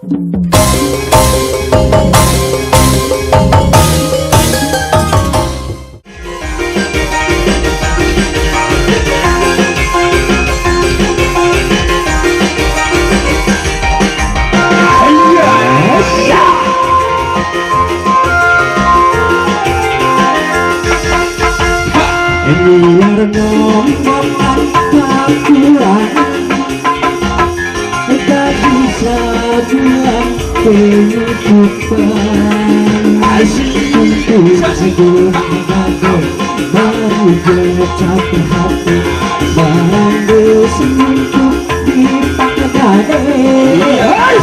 biar ngomong akuran tak bisa bilang penutupan untuk aku baru bercap hati barang bersentuh di pakaian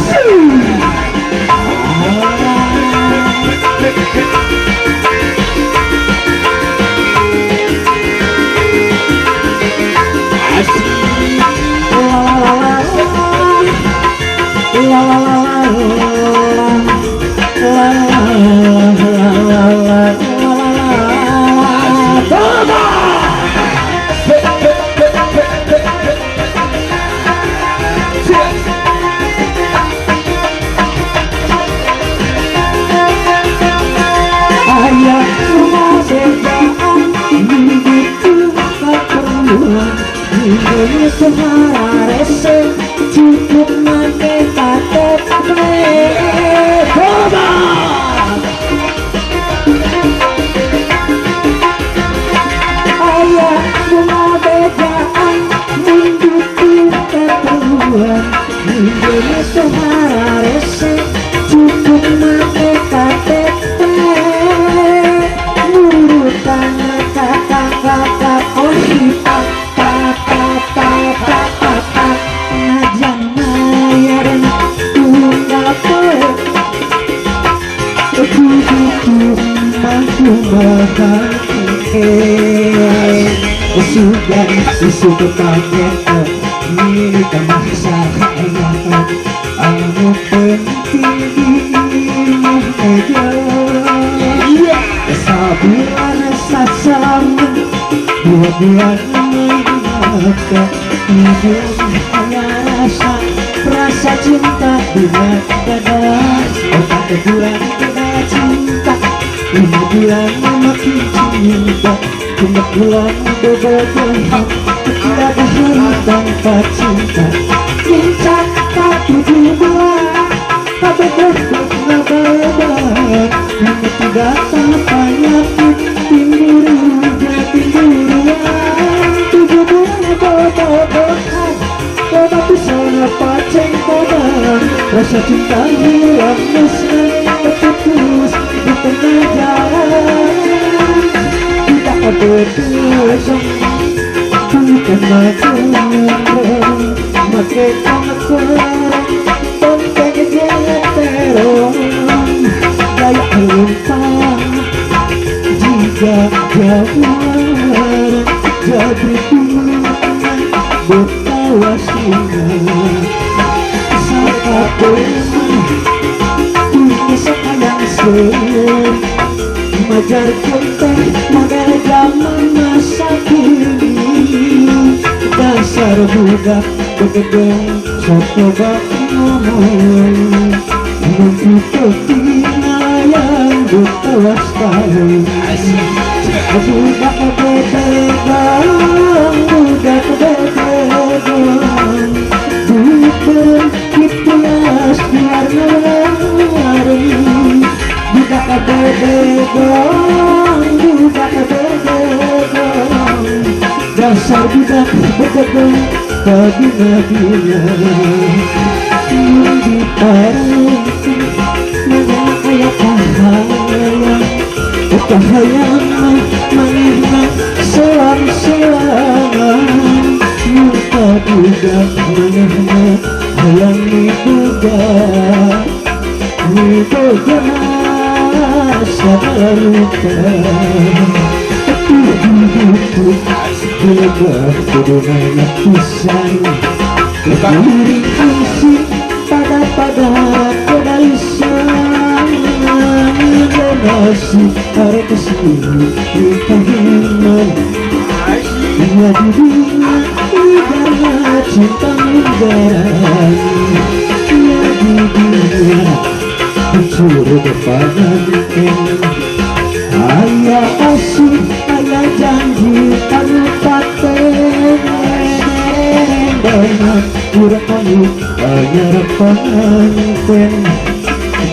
cukup make KTP ayah bunga bedaan mendukung keperluan hidupnya sehara rese cukup make KTP nurutan kata-kata kosipah sudah isu kepaketan ini kemasa kayakan anu penting dirimu aja kesabaran sasama dua-duanya mengingatkan hidup hanya rasa cinta dengan dada otak kebulan beda cinta 5 bulan makin cinta cuma bulan beberapa tiada hari tanpa cinta cinta tak 7 bulan tak berbentuk lebar yang tidak terpenyakit timbul timbulan 7 bulan bodoh-bodohan tetapi sana paceng kodang rasa cinta hilang mesra terputus di tengah jalan tidak ada dosa bukan macam makai kamakar tentang terong gaya lumpang jika jawab jadi pilihan bertawas tinggal saat punya sayang ser majar konten model zaman masa kini dasar budak begedeng coba ngomong untuk yang bertawas tahu budak bebegang budak bebegang bukan kipias biar lari budak bebegang dasar budak bebegang kabina-bina di parang mana kayak kahayang mengingat selang-selangan muka budak mengingat hayang dibudak sabarukan Gelegar dengan lapisan Kering fungsi pada kedalisan Donasi hari kesini Kahiman Ia dirinya Negara cinta negara Ia dirinya suruh pengantin. Ayah asih, ayah janji anu paten banyak kurang kamu ayah pengantin.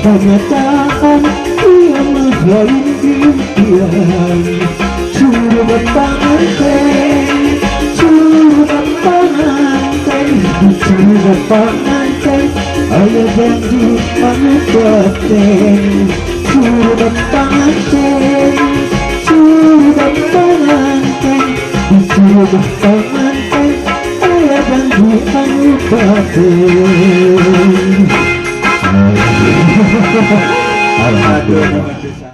Kenyataan ia menghalang impian. Suruh pengantin, suruh pengantin, suruh pengantin, ayah janji anu paten. Suruh pengantin, suruh pengantin, suruh pengantin, ayah janji anu paten. Alhamdulillah.